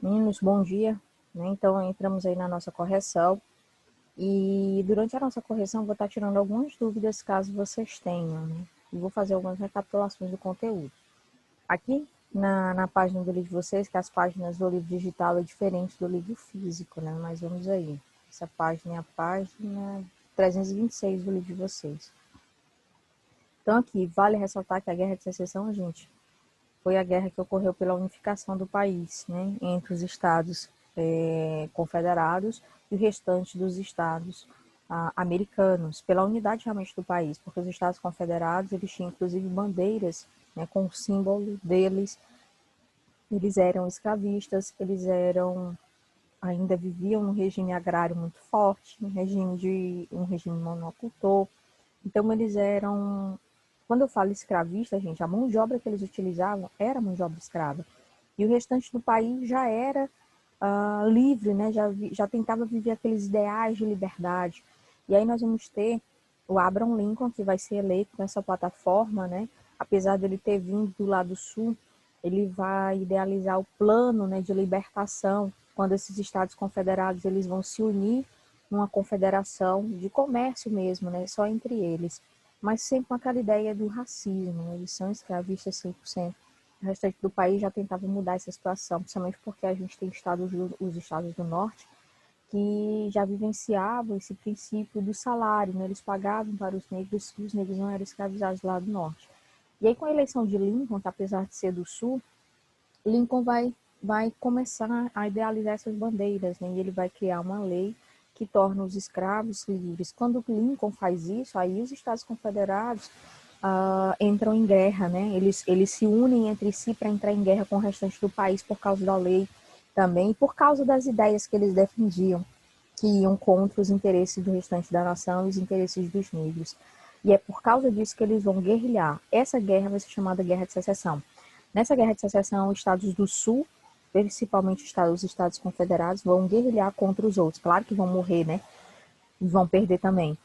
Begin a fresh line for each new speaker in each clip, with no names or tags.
Meninos, bom dia. Então, entramos aí na nossa correção e durante a nossa correção vou estar tirando algumas dúvidas caso vocês tenham, né? E vou fazer algumas recapitulações do conteúdo. Aqui na página do livro de vocês, que as páginas do livro digital é diferente do livro físico, né? Mas vamos aí. Essa página é a página 326 do livro de vocês. Então, aqui, vale ressaltar que a Guerra de Secessão, gente, foi a guerra que ocorreu pela unificação do país, né, entre os estados confederados e o restante dos estados americanos, pela unidade realmente do país, porque os estados confederados, eles tinham inclusive bandeiras, né, com o símbolo deles, eles eram escravistas, eles ainda viviam num regime agrário muito forte, um regime monocultor, então eles eram, quando eu falo escravista, gente, a mão de obra que eles utilizavam era mão de obra escrava. E o restante do país já era livre, né? Já tentava viver aqueles ideais de liberdade. E aí nós vamos ter o Abraham Lincoln, que vai ser eleito nessa plataforma, né? Apesar dele ter vindo do lado sul, ele vai idealizar o plano, né, de libertação, quando esses estados confederados eles vão se unir numa confederação de comércio mesmo, né, só entre eles, mas sempre com aquela ideia do racismo, né, eles são escravistas 100%. O restante do país já tentava mudar essa situação, principalmente porque a gente tem os estados do norte que já vivenciavam esse princípio do salário, né? Eles pagavam para os negros não eram escravizados lá do norte. E aí, com a eleição de Lincoln, que apesar de ser do sul, Lincoln vai começar a idealizar essas bandeiras, né? E ele vai criar uma lei que torna os escravos livres. Quando Lincoln faz isso, aí os Estados Confederados entram em guerra, né? Eles se unem entre si para entrar em guerra com o restante do país por causa da lei também, e por causa das ideias que eles defendiam, que iam contra os interesses do restante da nação e os interesses dos negros. E é por causa disso que eles vão guerrilhar. Essa guerra vai ser chamada Guerra de Secessão. Nessa Guerra de Secessão, os estados do Sul, principalmente os estados confederados, vão guerrilhar contra os outros. Claro que vão morrer, né? E vão perder também.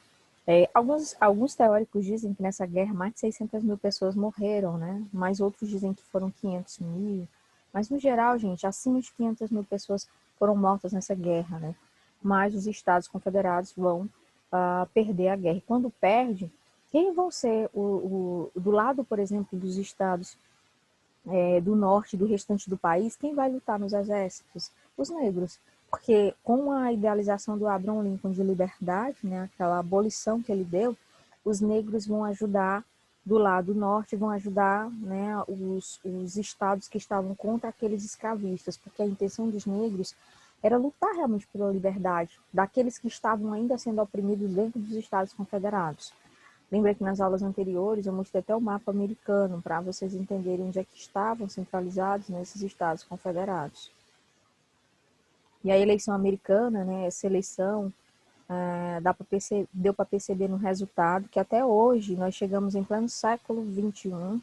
Alguns teóricos dizem que nessa guerra mais de 600 mil pessoas morreram, né? Mas outros dizem que foram 500 mil. Mas, no geral, gente, acima de 500 mil pessoas foram mortas nessa guerra, né? Mas os Estados Confederados vão perder a guerra. E quando perde, quem vão ser do lado, por exemplo, dos estados do norte, do restante do país, quem vai lutar nos exércitos? Os negros. Porque com a idealização do Abraham Lincoln de liberdade, né, aquela abolição que ele deu, os negros vão ajudar do lado norte, vão ajudar, né, os estados que estavam contra aqueles escravistas, porque a intenção dos negros era lutar realmente pela liberdade daqueles que estavam ainda sendo oprimidos dentro dos Estados Confederados. Lembra que nas aulas anteriores eu mostrei até o mapa americano para vocês entenderem onde é que estavam centralizados nesses estados confederados. E a eleição americana, né, essa eleição, deu para perceber no resultado que até hoje nós chegamos em pleno século XXI,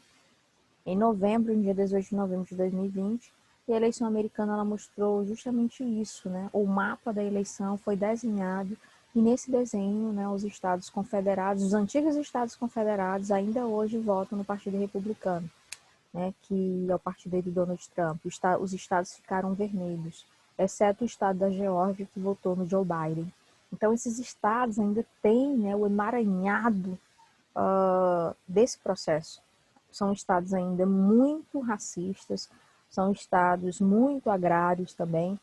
em novembro, no dia 18 de novembro de 2020, e a eleição americana ela mostrou justamente isso, né? O mapa da eleição foi desenhado e nesse desenho, né, os estados confederados, os antigos estados confederados ainda hoje votam no Partido Republicano, né, que é o partido do Donald Trump. Os estados ficaram vermelhos, exceto o estado da Geórgia que votou no Joe Biden. Então esses estados ainda têm, né, o emaranhado desse processo. São estados ainda muito racistas, são estados muito agrários também.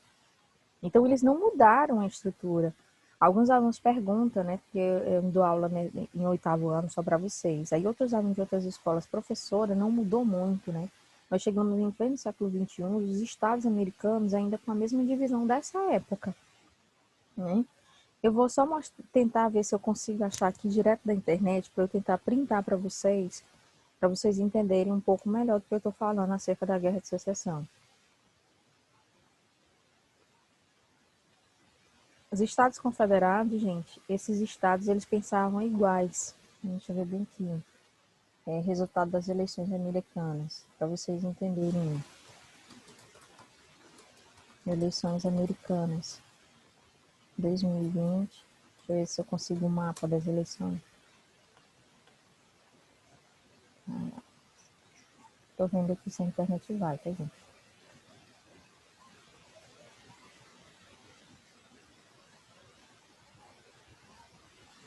Então, eles não mudaram a estrutura. Alguns alunos perguntam, né, porque eu dou aula em oitavo ano só para vocês. Aí outros alunos de outras escolas, professora, não mudou muito, né? Nós chegamos em pleno século XXI, os estados americanos ainda com a mesma divisão dessa época, né? Eu vou só tentar ver se eu consigo achar aqui direto da internet para eu tentar printar para vocês entenderem um pouco melhor do que eu estou falando acerca da Guerra de Secessão. Os Estados Confederados, gente, esses estados eles pensavam iguais. Deixa eu ver bem aqui. É resultado das eleições americanas, para vocês entenderem. Eleições americanas, 2020. Deixa eu ver se eu consigo um mapa das eleições. Estou vendo aqui se a internet vai, tá, gente?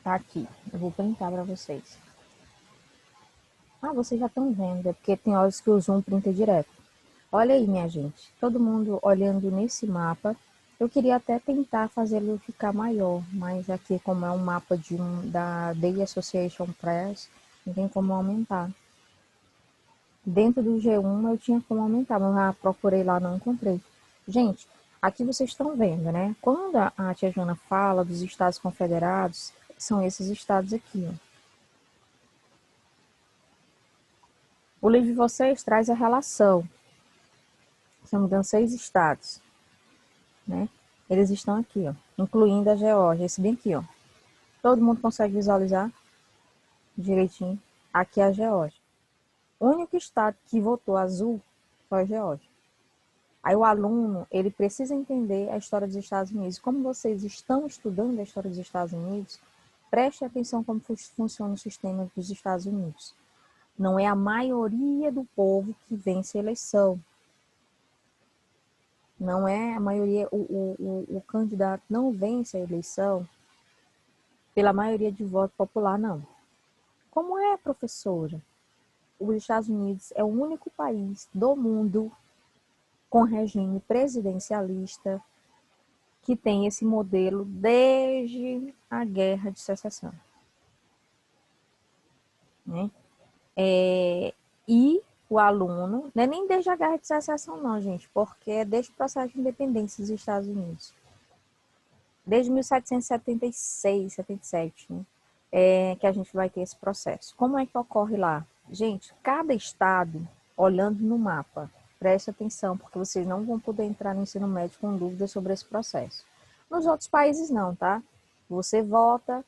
Tá aqui. Eu vou printar para vocês. Ah, vocês já estão vendo. É porque tem horas que o Zoom printa direto. Olha aí, minha gente. Todo mundo olhando nesse mapa. Eu queria até tentar fazê-lo ficar maior, mas aqui, como é um mapa da Day Association Press, não tem como aumentar. Dentro do G1 eu tinha como aumentar, mas já procurei lá, não encontrei. Gente, aqui vocês estão vendo, né? Quando a tia Joana fala dos Estados Confederados, são esses estados aqui, ó. O livro de vocês traz a relação. Se não me engano, 6 estados, né? Eles estão aqui, ó, incluindo a Geórgia, esse bem aqui, ó. Todo mundo consegue visualizar direitinho? Aqui é a Geórgia. O único estado que votou azul foi a Geórgia. Aí o aluno, ele precisa entender a história dos Estados Unidos. Como vocês estão estudando a história dos Estados Unidos, preste atenção como funciona o sistema dos Estados Unidos. Não é a maioria do povo que vence a eleição. Não é a maioria, o candidato não vence a eleição pela maioria de voto popular, não. Como é, professora? Os Estados Unidos é o único país do mundo com regime presidencialista que tem esse modelo desde a Guerra de Secessão. Né? E o aluno, não é nem desde a Guerra de Secessão não, gente, porque é desde o processo de independência dos Estados Unidos. Desde 1776, 77, né? Que a gente vai ter esse processo. Como é que ocorre lá? Gente, cada estado, olhando no mapa, preste atenção, porque vocês não vão poder entrar no ensino médio com dúvidas sobre esse processo. Nos outros países não, tá? Você vota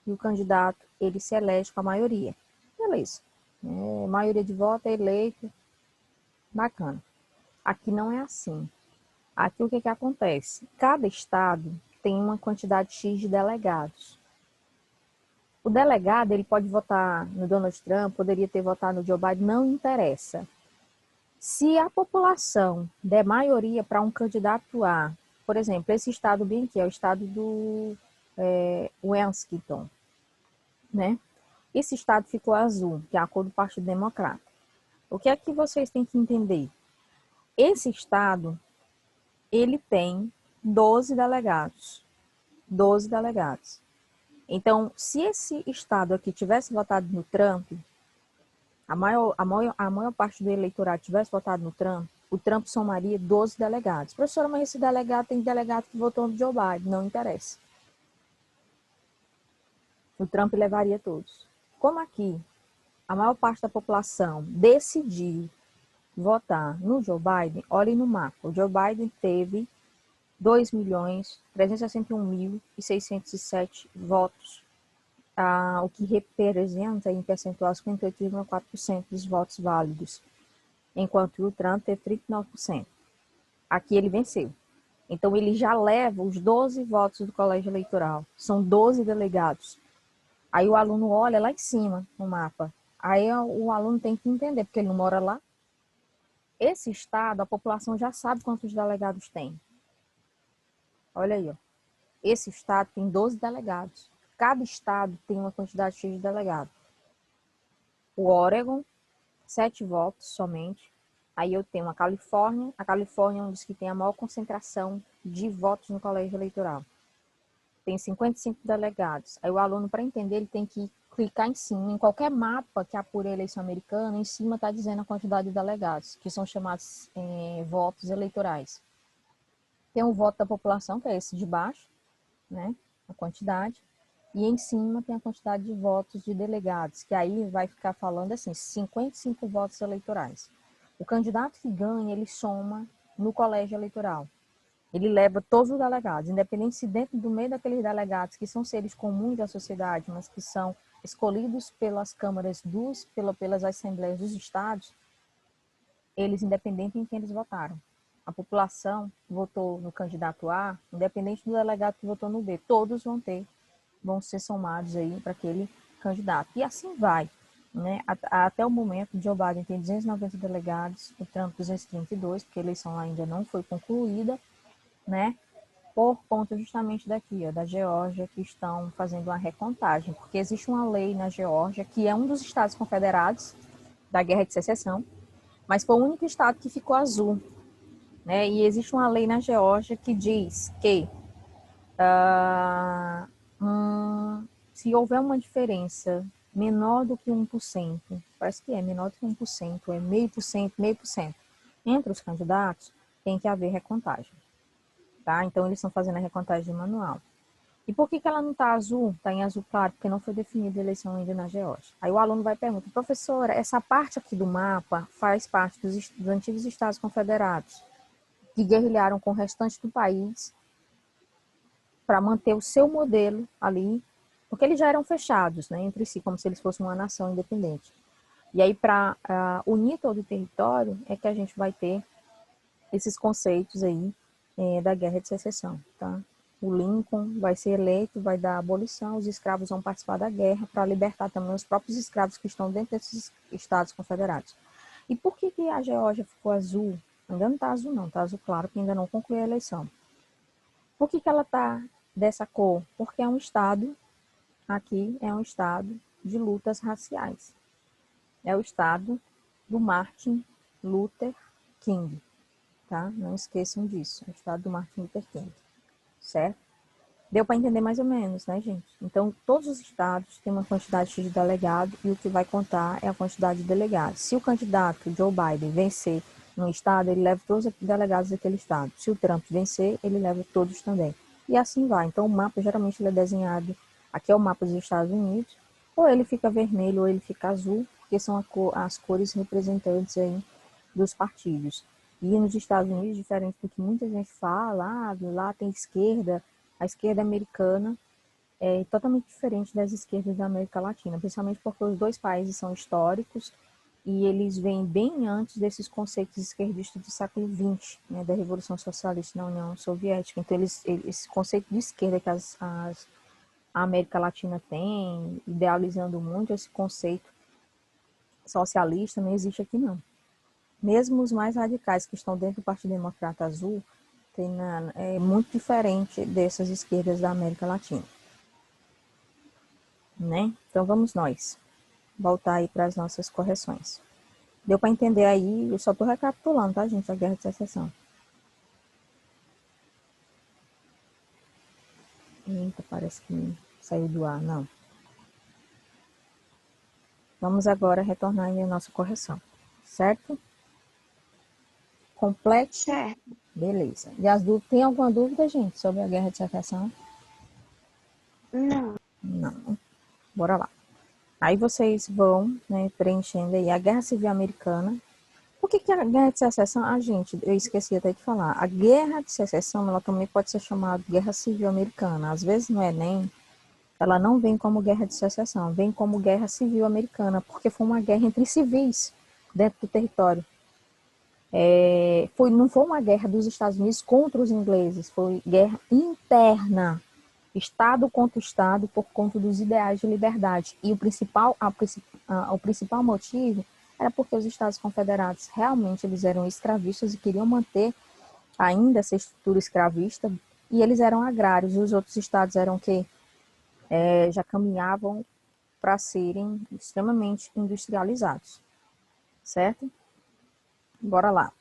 e o candidato, ele se elege com a maioria. Beleza. Maioria de voto é eleito. Bacana. Aqui não é assim. Aqui o que acontece? Cada estado tem uma quantidade X de delegados. O delegado, ele pode votar no Donald Trump, poderia ter votado no Joe Biden, não interessa. Se a população der maioria para um candidato A, por exemplo, esse estado bem aqui é o estado do Wisconsin, né? Esse estado ficou azul, que é a cor do Partido Democrata. O que é que vocês têm que entender? Esse estado, ele tem 12 delegados. 12 delegados. Então, se esse estado aqui tivesse votado no Trump, a maior parte do eleitorado tivesse votado no Trump, o Trump somaria 12 delegados. Professora, mas esse delegado tem delegado que votou no Joe Biden. Não interessa. O Trump levaria todos. Como aqui a maior parte da população decidiu votar no Joe Biden, olhem no mapa. O Joe Biden teve 2.361.607 votos, o que representa em percentual 58,4% dos votos válidos, enquanto o Trump teve 39%. Aqui ele venceu. Então ele já leva os 12 votos do colégio eleitoral. São 12 delegados. Aí o aluno olha lá em cima no mapa. Aí o aluno tem que entender, porque ele não mora lá. Esse estado, a população já sabe quantos delegados tem. Olha aí, ó. Esse estado tem 12 delegados. Cada estado tem uma quantidade X de delegados. O Oregon, 7 votos somente. Aí eu tenho a Califórnia. A Califórnia é um dos que tem a maior concentração de votos no colégio eleitoral. Tem 55 delegados. Aí o aluno, para entender, ele tem que clicar em cima. Em qualquer mapa que apure a eleição americana, em cima está dizendo a quantidade de delegados, que são chamados votos eleitorais. Tem o voto da população, que é esse de baixo, né? A quantidade. E em cima tem a quantidade de votos de delegados, que aí vai ficar falando assim, 55 votos eleitorais. O candidato que ganha, ele soma no colégio eleitoral. Ele leva todos os delegados, independente se dentro do meio daqueles delegados, que são seres comuns da sociedade, mas que são escolhidos pelas câmaras, pelas assembleias dos estados, eles, independente em quem eles votaram. A população votou no candidato A, independente do delegado que votou no B, todos vão ser somados aí para aquele candidato. E assim vai. Né? Até o momento, Joe Biden tem 290 delegados, o Trump 232, porque a eleição ainda não foi concluída, né? por conta justamente daqui, ó, da Geórgia, que estão fazendo uma recontagem, porque existe uma lei na Geórgia, que é um dos estados confederados da Guerra de Secessão, mas foi o único estado que ficou azul, né? E existe uma lei na Geórgia que diz que se houver uma diferença menor do que 1%, parece que é menor do que 1%, é 0,5%, entre os candidatos, tem que haver recontagem. Tá? Então, eles estão fazendo a recontagem manual. E por que ela não está azul? Está em azul claro, porque não foi definida a eleição ainda na Geórgia. Aí o aluno vai perguntar, professora, essa parte aqui do mapa faz parte dos antigos Estados Confederados, que guerrilharam com o restante do país para manter o seu modelo ali, porque eles já eram fechados, né, entre si, como se eles fossem uma nação independente. E aí, para unir todo o território, é que a gente vai ter esses conceitos aí da Guerra de Secessão, tá? O Lincoln vai ser eleito, vai dar abolição, os escravos vão participar da guerra para libertar também os próprios escravos que estão dentro desses estados confederados. E por que a Geórgia ficou azul? Ainda não está azul não, está azul claro, que ainda não concluiu a eleição. Por que ela está dessa cor? Porque é um estado, aqui é um estado de lutas raciais. É o estado do Martin Luther King, tá? Não esqueçam disso, é o estado do Martin Luther King, certo? Deu para entender mais ou menos, né, gente? Então, todos os estados têm uma quantidade de delegados e o que vai contar é a quantidade de delegados. Se o candidato Joe Biden vencer no estado, ele leva todos os delegados daquele estado. Se o Trump vencer, ele leva todos também. E assim vai. Então, o mapa, geralmente, ele é desenhado, aqui é o mapa dos Estados Unidos, ou ele fica vermelho ou ele fica azul, porque são as cores representantes aí dos partidos. E nos Estados Unidos, diferente do que muita gente fala, lá tem esquerda, a esquerda americana é totalmente diferente das esquerdas da América Latina, principalmente porque os dois países são históricos e eles vêm bem antes desses conceitos esquerdistas do século XX, né, da Revolução Socialista na União Soviética. Então, esse conceito de esquerda que a América Latina tem, idealizando muito esse conceito socialista, não existe aqui não. Mesmo os mais radicais que estão dentro do Partido Democrata Azul, é muito diferente dessas esquerdas da América Latina. Né? Então vamos nós voltar aí para as nossas correções. Deu para entender aí? Eu só estou recapitulando, tá, gente? A Guerra de Secessão. Eita, parece que saiu do ar, não. Vamos agora retornar aí a nossa correção, certo? Complete?
Certo.
Beleza. E as dúvidas, tem alguma dúvida, gente, sobre a Guerra de Secessão?
Não.
Não. Bora lá. Aí vocês vão, né, preenchendo aí a Guerra Civil Americana. Por que a Guerra de Secessão? Ah, gente, eu esqueci até de falar. A Guerra de Secessão, ela também pode ser chamada Guerra Civil Americana. Às vezes no Enem, ela não vem como Guerra de Secessão, vem como Guerra Civil Americana, porque foi uma guerra entre civis dentro do território. Não foi uma guerra dos Estados Unidos contra os ingleses, foi guerra interna. Estado contra Estado por conta dos ideais de liberdade. E o principal motivo era porque os Estados Confederados realmente eles eram escravistas e queriam manter ainda essa estrutura escravista, e eles eram agrários, e os outros estados eram que já caminhavam para serem extremamente industrializados. Certo? Bora lá.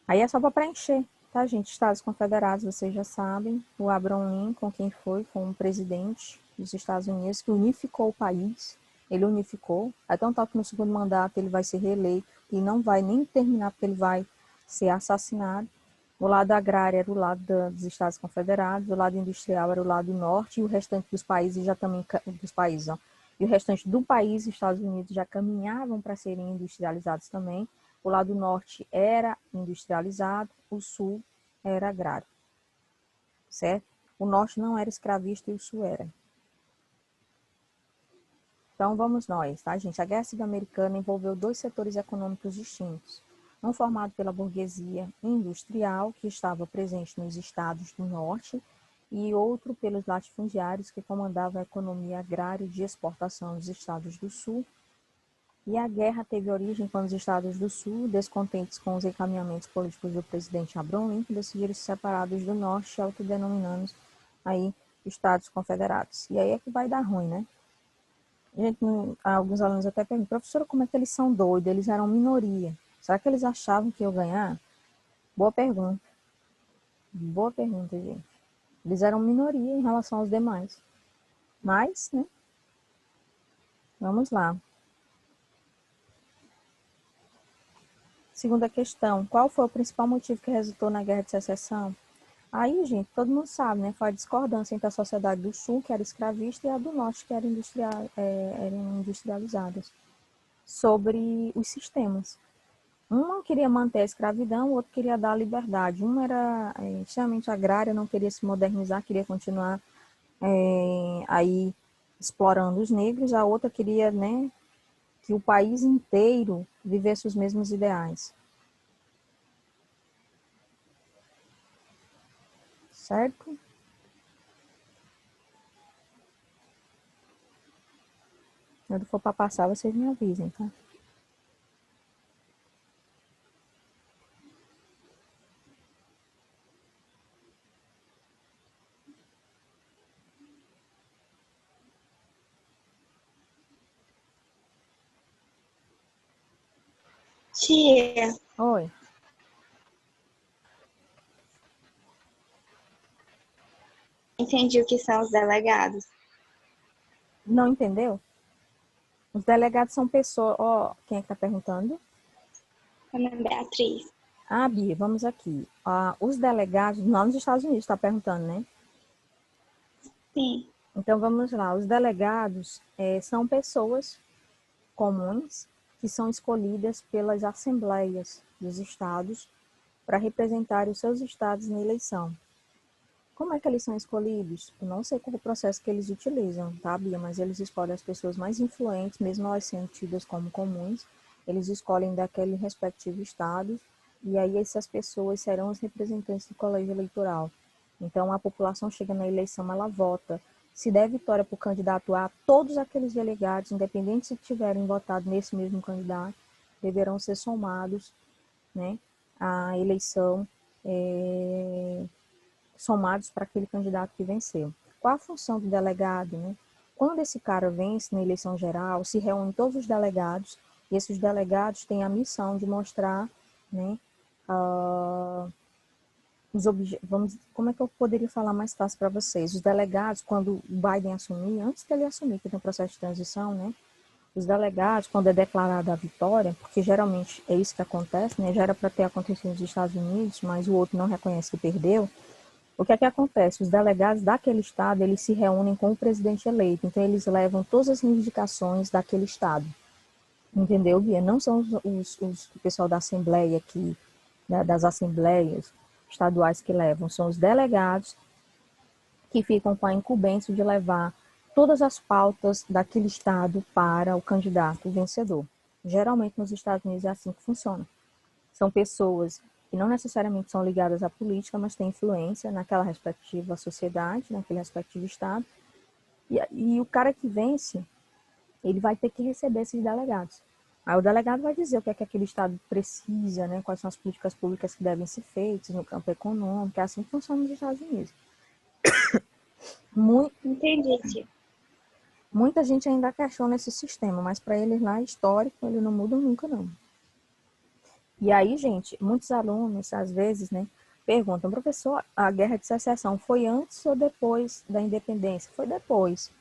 Aí é só para preencher, tá, gente? Estados Confederados, vocês já sabem. O Abraham Lincoln, quem foi um presidente dos Estados Unidos que unificou o país. Ele unificou. Até um tal que no segundo mandato ele vai ser reeleito e não vai nem terminar porque ele vai ser assassinado. O lado agrário era o lado dos Estados Confederados, o lado industrial era o lado norte e o restante dos países já também dos países, ó. E o restante do país, Estados Unidos, já caminhavam para serem industrializados também. O lado norte era industrializado, o sul era agrário, certo? O norte não era escravista e o sul era. Então vamos nós, tá, gente? A Guerra Civil Americana envolveu dois setores econômicos distintos. Um formado pela burguesia industrial, que estava presente nos estados do norte, e outro pelos latifundiários, que comandavam a economia agrária de exportação dos estados do sul E a guerra teve origem quando os estados do sul, descontentes com os encaminhamentos políticos do presidente Abraham Lincoln, decidiram se separar dos do norte, autodenominando aí estados confederados. E aí é que vai dar ruim, né? Gente, alguns alunos até perguntam, professora, como é que eles são doidos? Eles eram minoria. Será que eles achavam que iam ganhar? Boa pergunta. Boa pergunta, gente. Eles eram minoria em relação aos demais. Mas, né? Vamos lá. Segunda questão. Qual foi o principal motivo que resultou na Guerra de Secessão? Aí, gente, todo mundo sabe, né? Foi a discordância entre a sociedade do Sul, que era escravista, e a do Norte, que era eram industrializadas, sobre os sistemas. Um queria manter a escravidão, o outro queria dar a liberdade. Um era extremamente agrária, não queria se modernizar, queria continuar aí explorando os negros. A outra queria, né, que o país inteiro vivesse os mesmos ideais. Certo? Quando for para passar, vocês me avisem, tá?
Tia,
Oi.
entendi o que são os delegados.
Não entendeu? Os delegados são pessoas... Ó, quem é que tá perguntando?
Meu nome é Beatriz.
Ah, Bia, vamos aqui. Os delegados, lá nos Estados Unidos, está perguntando, né?
Sim.
Então, vamos lá. Os delegados são pessoas comuns que são escolhidas pelas assembleias dos estados para representar os seus estados na eleição. Como é que eles são escolhidos? Eu não sei qual é o processo que eles utilizam, tá, Bia? Mas eles escolhem as pessoas mais influentes, mesmo elas sendo tidas como comuns. Eles escolhem daquele respectivo estado e aí essas pessoas serão os representantes do colégio eleitoral. Então, a população chega na eleição, ela vota. Se der vitória para o candidato A, todos aqueles delegados, independente se tiverem votado nesse mesmo candidato, deverão ser somados, né, à eleição, somados para aquele candidato que venceu. Qual a função do delegado, né? Quando esse cara vence na eleição geral, se reúnem todos os delegados, e esses delegados têm a missão de mostrar, né, como é que eu poderia falar mais fácil para vocês? Os delegados, quando o Biden assumir, antes dele assumir, que tem um processo de transição, né? Os delegados, quando é declarada a vitória, porque geralmente é isso que acontece, né? Já era para ter acontecido nos Estados Unidos, mas o outro não reconhece que perdeu. O que é que acontece? Os delegados daquele estado, eles se reúnem com o presidente eleito, então eles levam todas as reivindicações daquele estado. Entendeu, Bia? Não são o pessoal da Assembleia aqui, das assembleias estaduais que levam, são os delegados que ficam com a incumbência de levar todas as pautas daquele estado para o candidato vencedor. Geralmente nos Estados Unidos é assim que funciona. São pessoas que não necessariamente são ligadas à política, mas têm influência naquela respectiva sociedade, naquele respectivo estado. E o cara que vence, ele vai ter que receber esses delegados. Aí o delegado vai dizer o que é que aquele estado precisa, né? Quais são as políticas públicas que devem ser feitas no campo econômico, é assim que funciona nos Estados Unidos.
Entendi, tia.
Muita gente ainda questiona esse sistema, mas para eles lá é histórico, ele não muda nunca, não. E aí, gente, muitos alunos, às vezes, né, perguntam, professor, a Guerra de Secessão foi antes ou depois da independência? Foi depois.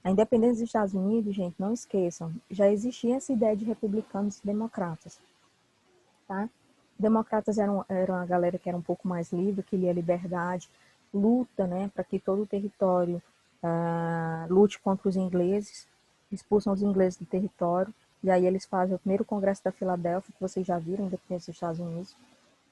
A independência dos Estados Unidos, gente, não esqueçam, já existia essa ideia de republicanos e democratas, tá? Democratas eram a galera que era um pouco mais livre, que lia liberdade, luta, né, para que todo o território lute contra os ingleses, expulsam os ingleses do território, e aí eles fazem o primeiro Congresso da Filadélfia, que vocês já viram, independência dos Estados Unidos.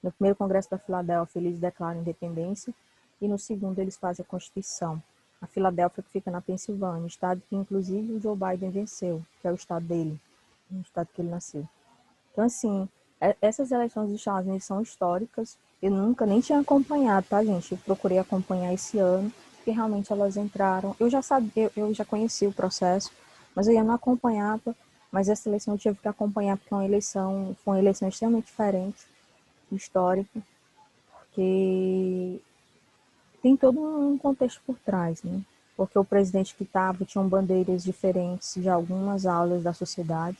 No primeiro Congresso da Filadélfia, eles declaram independência, e no segundo eles fazem a Constituição. A Filadélfia, que fica na Pensilvânia, estado que inclusive o Joe Biden venceu, que é o estado dele, o estado que ele nasceu. Então, assim, essas eleições dos Estados Unidos são históricas. Eu nunca nem tinha acompanhado, tá, gente? Eu procurei acompanhar esse ano, porque realmente elas entraram. Eu já sabia, eu já conhecia o processo, mas eu não acompanhava Mas essa eleição eu tive que acompanhar porque foi uma eleição extremamente diferente, histórica, porque tem todo um contexto por trás, né? Porque o presidente que estava tinha bandeiras diferentes de algumas aulas da sociedade.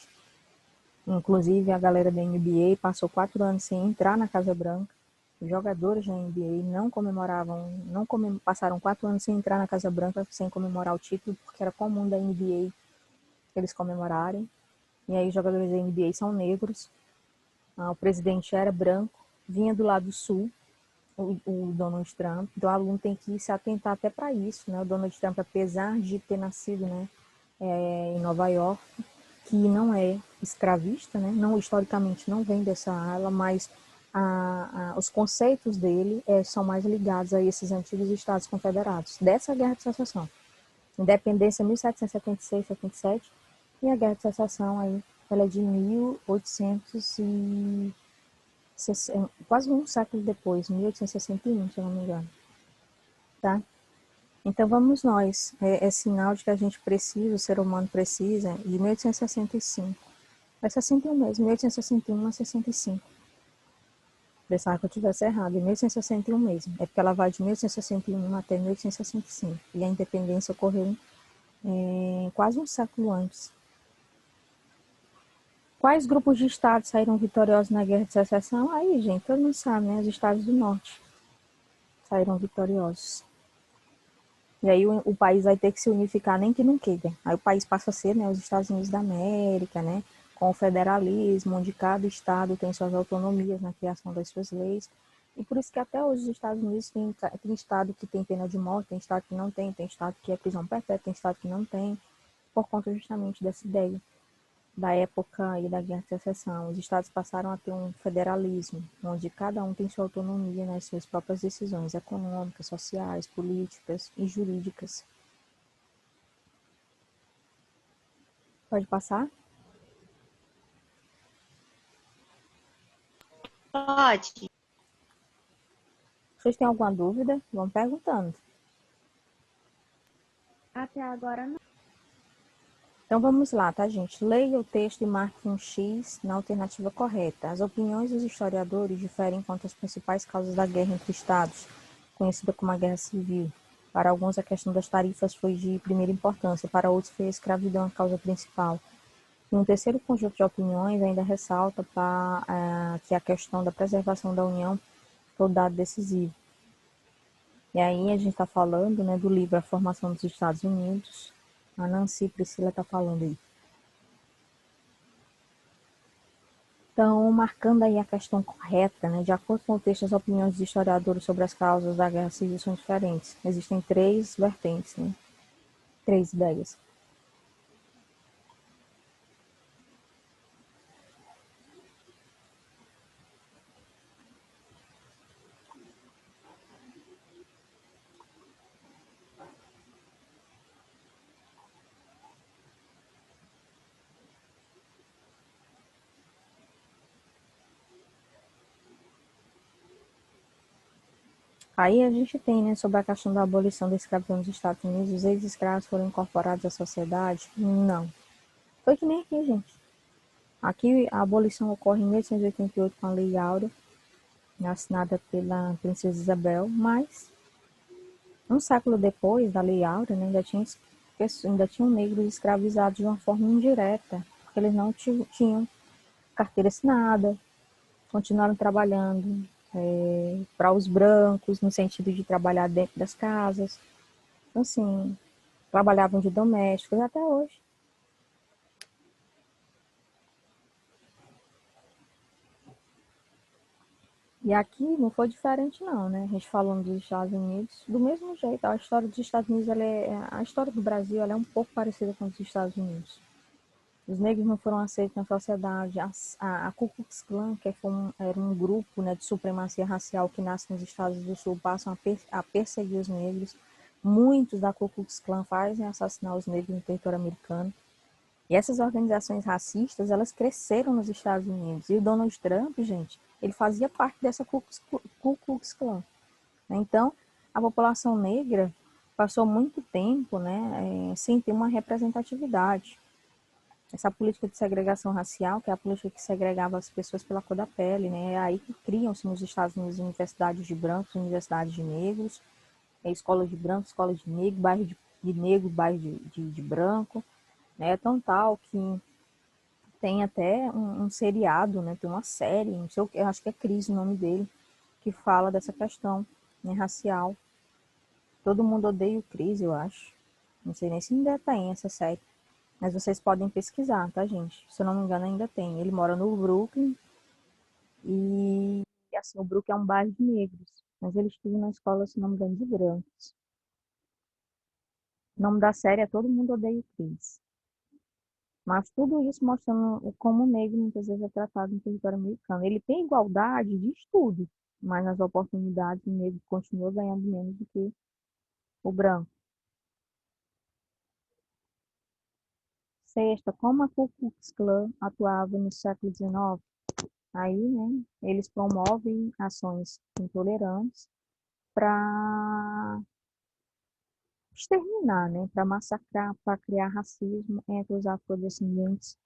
Inclusive, a galera da NBA passou 4 anos sem entrar na Casa Branca. Os jogadores da NBA não comemoravam, passaram 4 anos sem entrar na Casa Branca, sem comemorar o título, porque era comum da NBA eles comemorarem. E aí os jogadores da NBA são negros. O presidente era branco, vinha do lado sul, o Donald Trump. Então o aluno tem que se atentar até para isso, né? O Donald Trump, apesar de ter nascido, né, em Nova York, que não é escravista, né? Não, historicamente não vem dessa ala, mas os conceitos dele são mais ligados a esses antigos estados confederados, dessa guerra de secessão. Independência 1776-77 e a guerra de secessão aí, ela é de 1800 e quase um século depois, 1861, se eu não me engano. Tá? Então vamos nós, é sinal de que a gente precisa, o ser humano precisa, de 1865. É 61 mesmo, 1861 a 65. Pensava que eu tivesse errado, em 1861 mesmo. É porque ela vai de 1861 até 1865. E a independência ocorreu quase um século antes. Quais grupos de estados saíram vitoriosos na Guerra de Secessão? Aí, gente, todo mundo sabe, né? Os estados do norte saíram vitoriosos. E aí o país vai ter que se unificar, nem que não queira. Aí o país passa a ser, né, os Estados Unidos da América, né? Com o federalismo, onde cada estado tem suas autonomias na criação das suas leis. E por isso que até hoje os Estados Unidos tem estado que tem pena de morte, tem estado que não tem estado que é prisão perpétua, tem estado que não tem, por conta justamente dessa ideia da época e da Guerra de Secessão. Os estados passaram a ter um federalismo, onde cada um tem sua autonomia nas suas próprias decisões econômicas, sociais, políticas e jurídicas. Pode passar?
Pode.
Vocês têm alguma dúvida? Vão perguntando.
Até agora não.
Então vamos lá, tá, gente? Leia o texto e marque um X na alternativa correta. As opiniões dos historiadores diferem quanto às principais causas da guerra entre estados, conhecida como a Guerra Civil. Para alguns, a questão das tarifas foi de primeira importância, para outros, foi a escravidão a causa principal. E um terceiro conjunto de opiniões ainda ressalta que a questão da preservação da União foi o dado decisivo. E aí a gente está falando, né, do livro A Formação dos Estados Unidos. A Nancy Priscila está falando aí. Então, marcando aí a questão correta, né, de acordo com o texto, as opiniões dos historiadores sobre as causas da Guerra Civil são diferentes. Existem três vertentes, né, três ideias. Aí a gente tem, né, sobre a questão da abolição da escravidão nos Estados Unidos, os ex-escravos foram incorporados à sociedade? Não. Foi que nem aqui, gente. Aqui a abolição ocorre em 1888 com a Lei Áurea, assinada pela Princesa Isabel, mas um século depois da Lei Áurea, né, ainda tinham negros escravizados de uma forma indireta, porque eles não tinham carteira assinada, continuaram trabalhando para os brancos, no sentido de trabalhar dentro das casas. Então, assim, trabalhavam de domésticos até hoje. E aqui não foi diferente não, né? A gente falando dos Estados Unidos, do mesmo jeito, a história dos Estados Unidos, a história do Brasil, ela é um pouco parecida com a dos Estados Unidos. Os negros não foram aceitos na sociedade. A Ku Klux Klan, que era um grupo, né, de supremacia racial que nasce nos Estados do Sul, passam a perseguir os negros. Muitos da Ku Klux Klan fazem assassinar os negros no território americano. E essas organizações racistas, elas cresceram nos Estados Unidos. E o Donald Trump, gente, ele fazia parte dessa Ku Klux Klan. Então, a população negra passou muito tempo, né, sem ter uma representatividade. Essa política de segregação racial, que é a política que segregava as pessoas pela cor da pele, né? É aí que criam-se nos Estados Unidos universidades de brancos, universidades de negros, escolas de brancos, escolas de negro, bairro de negro, bairro de branco, né? É tão tal que tem até um seriado, né? Tem uma série, não sei o que, eu acho que é Cris o nome dele, que fala dessa questão, né, racial. Todo mundo odeia o Chris, eu acho. Não sei nem se ainda tem essa série. Mas vocês podem pesquisar, tá, gente? Se eu não me engano, ainda tem. Ele mora no Brooklyn e, assim, o Brooklyn é um bairro de negros. Mas ele estuda na escola, se não me engano, de brancos. O nome da série é Todo Mundo Odeia o Chris. Mas tudo isso mostrando como o negro muitas vezes é tratado no território americano. Ele tem igualdade de estudo, mas nas oportunidades o negro continua ganhando menos do que o branco. Sexta, como a Ku Klux Klan atuava no século XIX? Aí, né, eles promovem ações intolerantes para exterminar, né, para massacrar, para criar racismo entre os afrodescendentes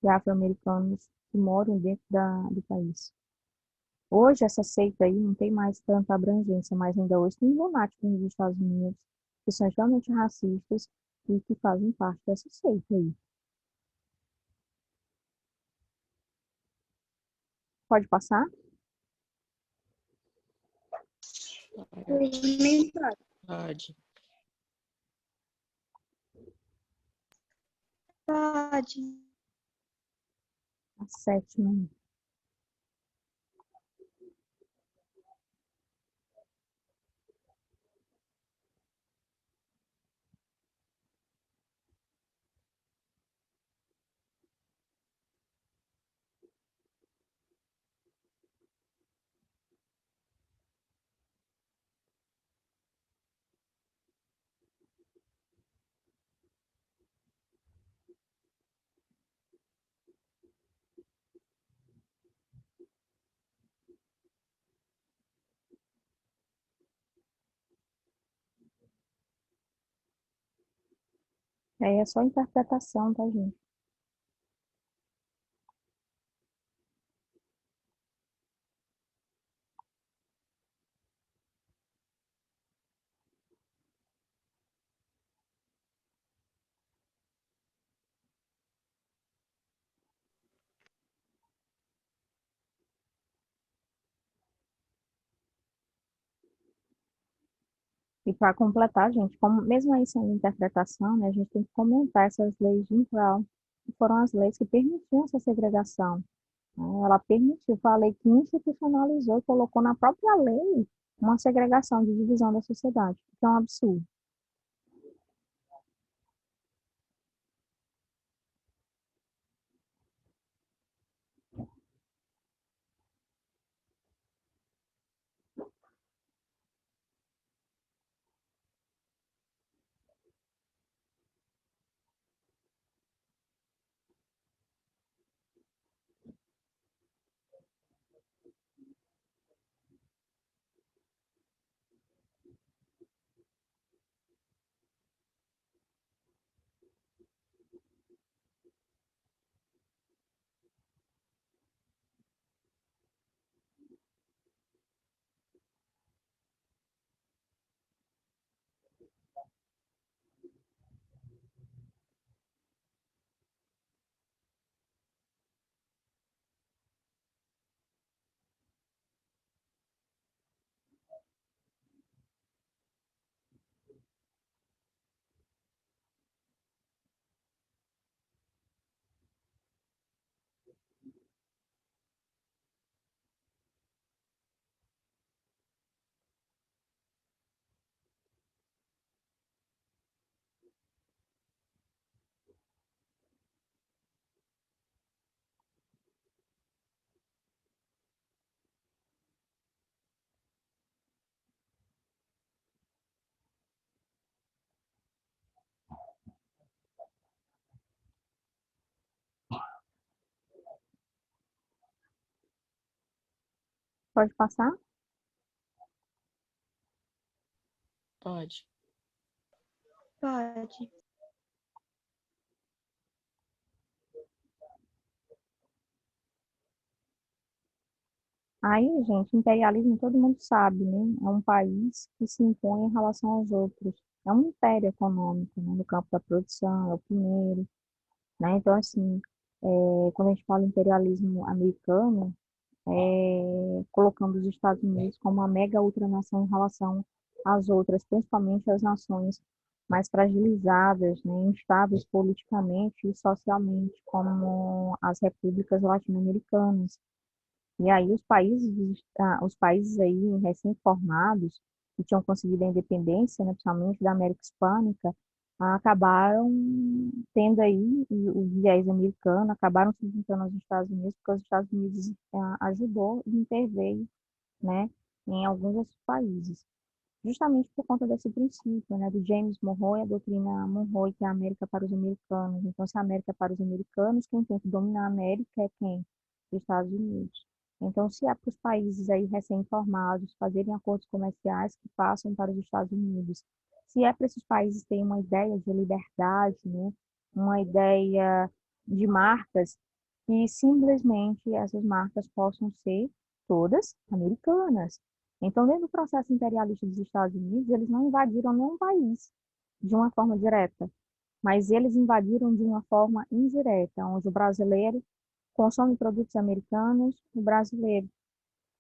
e afro-americanos que moram dentro do país. Hoje, essa seita aí não tem mais tanta abrangência, mas ainda hoje tem lunáticos nos Estados Unidos que são extremamente racistas e que fazem parte dessa seita aí. Pode passar?
Pode.
Pode.
A sétima. Aí é só interpretação, tá, gente? E para completar, gente, como, mesmo aí sendo interpretação, né, a gente tem que comentar essas leis de Brown, que foram as leis que permitiam essa segregação, né? Ela permitiu, foi a lei que institucionalizou e colocou na própria lei uma segregação de divisão da sociedade, que é um absurdo. Pode passar?
Pode.
Pode.
Aí, gente, imperialismo todo mundo sabe, né? É um país que se impõe em relação aos outros. É um império econômico, né? No campo da produção, é o primeiro, né? Então, assim, quando a gente fala imperialismo americano, colocando os Estados Unidos como uma mega ultranação em relação às outras, principalmente as nações mais fragilizadas, né, instáveis politicamente e socialmente, como as repúblicas latino-americanas. E aí os países aí recém-formados, que tinham conseguido a independência, né, principalmente da América Hispânica, acabaram tendo aí o viés americano, acabaram se juntando aos Estados Unidos, porque os Estados Unidos ajudou e interveio, né, em alguns desses países. Justamente por conta desse princípio, né, do James Monroe, a doutrina Monroe, que é a América para os americanos. Então, se a América é para os americanos, quem tem que dominar a América é quem? Os Estados Unidos. Então, se é para os países aí recém-formados fazerem acordos comerciais que passam para os Estados Unidos, se é para esses países terem uma ideia de liberdade, né, uma ideia de marcas, que simplesmente essas marcas possam ser todas americanas. Então, dentro do processo imperialista dos Estados Unidos, eles não invadiram nenhum país de uma forma direta, mas eles invadiram de uma forma indireta, onde o brasileiro consome produtos americanos, o brasileiro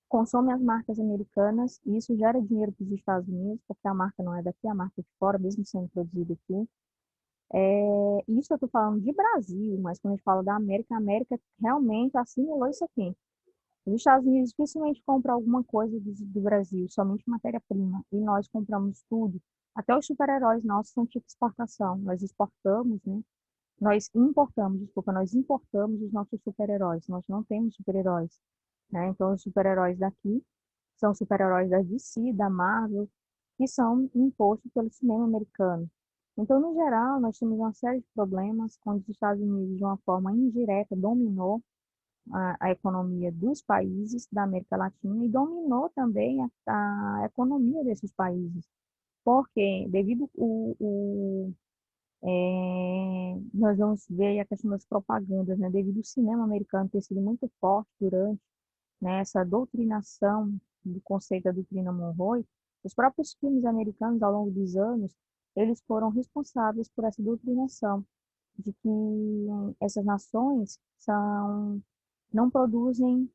consome as marcas americanas, e isso gera dinheiro para os Estados Unidos, porque a marca não é daqui, a marca é de fora, mesmo sendo produzida aqui. Isso eu estou falando de Brasil, mas quando a gente fala da América, a América realmente assimilou isso aqui. Os Estados Unidos dificilmente compram alguma coisa do Brasil, somente matéria-prima, e nós compramos tudo. Até os super-heróis nossos são tipo exportação. Nós exportamos, né? Nós importamos, desculpa, nós importamos os nossos super-heróis. Nós não temos super-heróis, né? Então, os super-heróis daqui são super-heróis da DC, da Marvel, que são impostos pelo cinema americano. Então, no geral, nós temos uma série de problemas quando os Estados Unidos, de uma forma indireta, dominou a economia dos países da América Latina e dominou também a economia desses países. Porque, devido nós vamos ver a questão das propagandas, né? Devido ao cinema americano ter sido muito forte durante, né, essa doutrinação do conceito da doutrina Monroe, os próprios filmes americanos, ao longo dos anos, eles foram responsáveis por essa doutrinação de que essas nações não produzem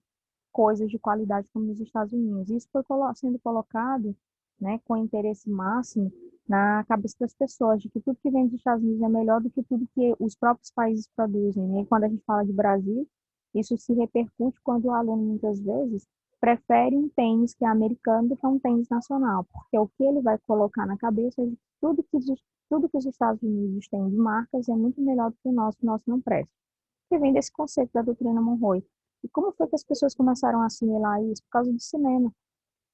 coisas de qualidade como nos Estados Unidos. Isso foi sendo colocado, né, com interesse máximo na cabeça das pessoas, de que tudo que vem dos Estados Unidos é melhor do que tudo que os próprios países produzem, né? E quando a gente fala de Brasil, isso se repercute quando o aluno, muitas vezes, prefere um tênis que é americano do que um tênis nacional, porque o que ele vai colocar na cabeça é de que tudo que os Estados Unidos têm de marcas é muito melhor do que o nosso não presta. Que vem desse conceito da doutrina Monroe. E como foi que as pessoas começaram a assimilar isso? Por causa do cinema.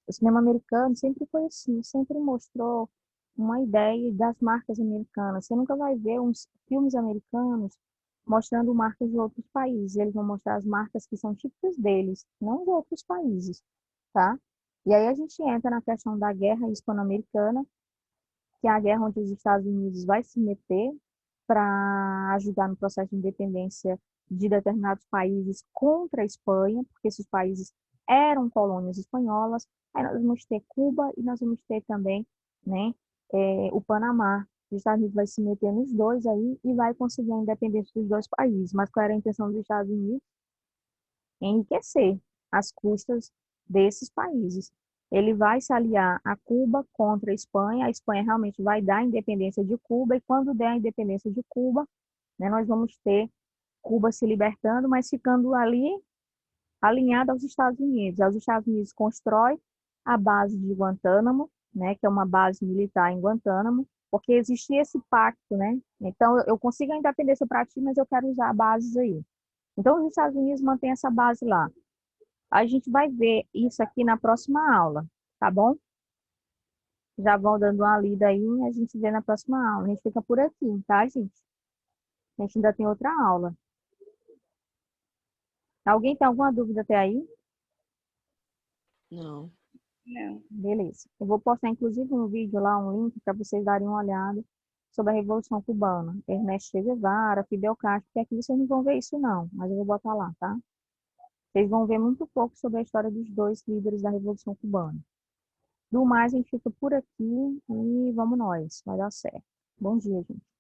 O cinema americano sempre foi assim, sempre mostrou uma ideia das marcas americanas. Você nunca vai ver uns filmes americanos mostrando marcas de outros países. Eles vão mostrar as marcas que são típicas deles, não de outros países, tá? E aí a gente entra na questão da guerra hispano-americana, que é a guerra onde os Estados Unidos vai se meter para ajudar no processo de independência de determinados países contra a Espanha, porque esses países eram colônias espanholas. Aí nós vamos ter Cuba e nós vamos ter também, né, o Panamá. Os Estados Unidos vai se meter nos dois aí e vai conseguir a independência dos dois países. Mas qual era a intenção dos Estados Unidos? Enriquecer às custas desses países. Ele vai se aliar a Cuba contra a Espanha realmente vai dar a independência de Cuba, e quando der a independência de Cuba, né, nós vamos ter Cuba se libertando, mas ficando ali alinhada aos Estados Unidos. Aí os Estados Unidos constrói a base de Guantánamo, né, que é uma base militar em Guantánamo, porque existia esse pacto, né? Então, eu consigo a independência para ti, mas eu quero usar bases aí. Então, os Estados Unidos mantêm essa base lá. A gente vai ver isso aqui na próxima aula, tá bom? Já vão dando uma lida aí, a gente vê na próxima aula. A gente fica por aqui, tá, gente? A gente ainda tem outra aula. Alguém tem alguma dúvida até aí?
Não.
Não.
Beleza. Eu vou postar, inclusive, um vídeo lá, um link para vocês darem uma olhada sobre a Revolução Cubana. Ernesto Che Guevara, Fidel Castro, que aqui vocês não vão ver isso não, mas eu vou botar lá, tá? Vocês vão ver muito pouco sobre a história dos dois líderes da Revolução Cubana. Do mais, a gente fica por aqui e vamos nós, vai dar certo. Bom dia, gente.